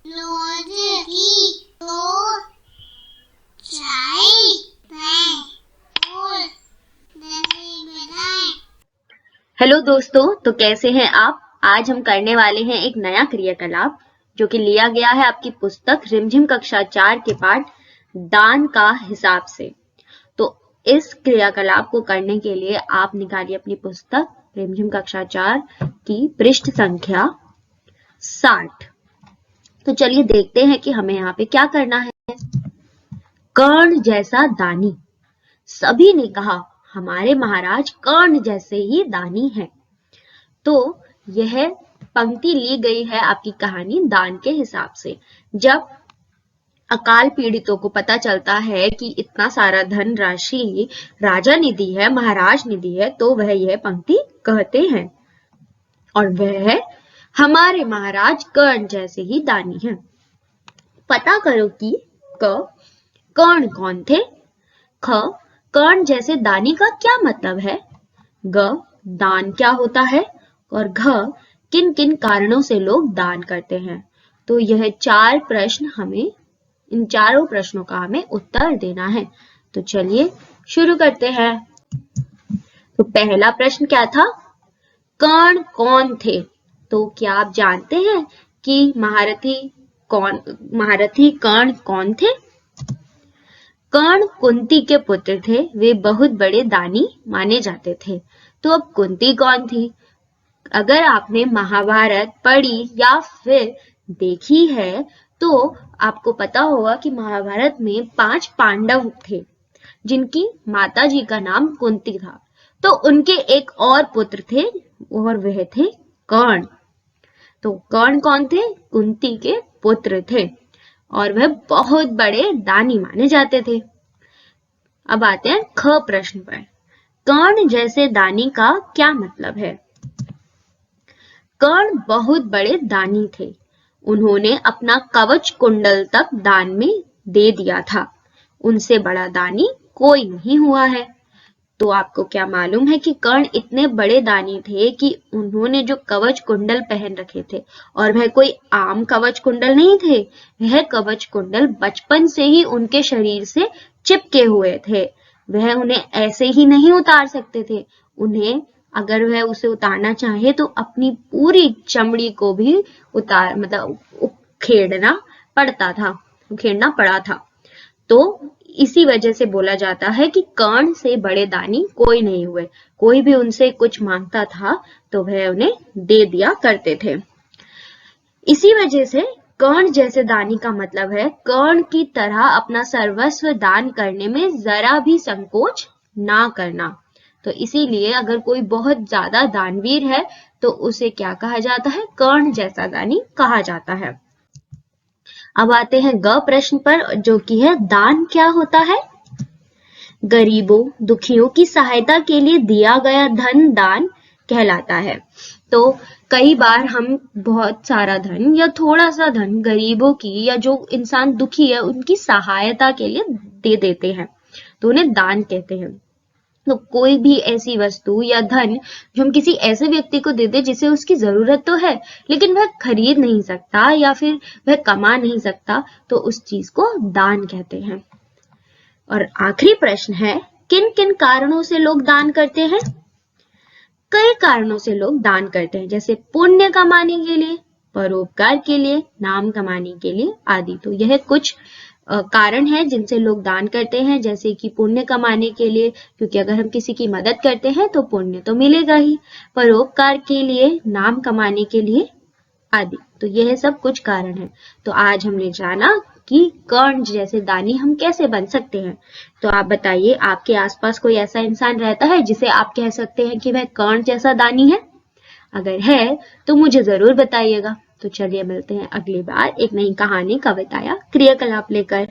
रोज की तो चाय और हेलो दोस्तों, तो कैसे हैं आप। आज हम करने वाले हैं एक नया क्रियाकलाप जो कि लिया गया है आपकी पुस्तक रिमझिम कक्षा 4 के पाठ दान का हिसाब से। तो इस क्रियाकलाप को करने के लिए आप निकालिए अपनी पुस्तक रिमझिम कक्षा 4 की पृष्ठ संख्या 60। तो चलिए देखते हैं कि हमें यहाँ पे क्या करना है। कर्ण जैसा दानी। सभी ने कहा हमारे महाराज कर्ण जैसे ही दानी हैं। तो यह पंक्ति ली गई है आपकी कहानी दान के हिसाब से। जब अकाल पीड़ितों को पता चलता है कि इतना सारा धन राशि राजा ने दी है, महाराज ने दी है, तो वह यह पंक्ति कहते हैं। और वह है हमारे महाराज कर्ण जैसे ही दानी हैं। पता करो कि कर्ण कौन थे। ख कर्ण जैसे दानी का क्या मतलब है। ग दान क्या होता है। और घ किन किन कारणों से लोग दान करते हैं। तो यह चार प्रश्न हमें, इन चारों प्रश्नों का हमें उत्तर देना है। तो चलिए शुरू करते हैं। तो पहला प्रश्न क्या था, कर्ण कौन थे। तो क्या आप जानते हैं कि महारथी कर्ण कौन थे। कर्ण कुंती के पुत्र थे। वे बहुत बड़े दानी माने जाते थे। तो अब कुंती कौन थी। अगर आपने महाभारत पढ़ी या फिर देखी है तो आपको पता होगा कि महाभारत में 5 पांडव थे जिनकी माता जी का नाम कुंती था। तो उनके एक और पुत्र थे और वह थे कर्ण। तो कर्ण कौन थे, कुंती के पुत्र थे और वह बहुत बड़े दानी माने जाते थे। अब आते हैं ख प्रश्न पर। कर्ण जैसे दानी का क्या मतलब है। कर्ण बहुत बड़े दानी थे। उन्होंने अपना कवच कुंडल तक दान में दे दिया था। उनसे बड़ा दानी कोई नहीं हुआ है। तो आपको क्या मालूम है कि कर्ण इतने बड़े दानी थे कि उन्होंने जो कवच कुंडल पहन रखे थे, और वह कोई आम कवच कुंडल नहीं थे। वह कवच कुंडल बचपन से ही उनके शरीर से चिपके हुए थे। वह उन्हें ऐसे ही नहीं उतार सकते थे। उन्हें अगर वह उसे उतारना चाहे तो अपनी पूरी चमड़ी को भी उखेड़ना पड़ा था। तो इसी वजह से बोला जाता है कि कर्ण से बड़े दानी कोई नहीं हुए। कोई भी उनसे कुछ मांगता था तो वह उन्हें दे दिया करते थे। इसी वजह से कर्ण जैसे दानी का मतलब है कर्ण की तरह अपना सर्वस्व दान करने में जरा भी संकोच ना करना। तो इसीलिए अगर कोई बहुत ज्यादा दानवीर है तो उसे क्या कहा जाता है, कर्ण जैसा दानी कहा जाता है। अब आते हैं ग प्रश्न पर, जो कि है दान क्या होता है। गरीबों दुखियों की सहायता के लिए दिया गया धन दान कहलाता है। तो कई बार हम बहुत सारा धन या थोड़ा सा धन गरीबों की या जो इंसान दुखी है उनकी सहायता के लिए दे देते हैं, तो उन्हें दान कहते हैं। तो कोई भी ऐसी वस्तु या धन जो हम किसी ऐसे व्यक्ति को दे दे जिसे उसकी जरूरत तो है लेकिन वह खरीद नहीं सकता या फिर वह कमा नहीं सकता, तो उस चीज को दान कहते हैं। और आखिरी प्रश्न है, किन किन कारणों से लोग दान करते हैं। कई कारणों से लोग दान करते हैं, जैसे पुण्य कमाने के लिए, परोपकार के लिए, नाम कमाने के लिए आदि। तो यह कुछ कारण है जिनसे लोग दान करते हैं, जैसे कि पुण्य कमाने के लिए, क्योंकि अगर हम किसी की मदद करते हैं तो पुण्य तो मिलेगा ही, परोपकार के लिए, नाम कमाने के लिए आदि। तो यह सब कुछ कारण है। तो आज हमने जाना कि कर्ण जैसे दानी हम कैसे बन सकते हैं। तो आप बताइए, आपके आसपास कोई ऐसा इंसान रहता है जिसे आप कह सकते हैं कि वह कर्ण जैसा दानी है। अगर है तो मुझे जरूर बताइएगा। तो चलिए मिलते हैं अगली बार एक नई कहानी, कविता या क्रियाकलाप लेकर।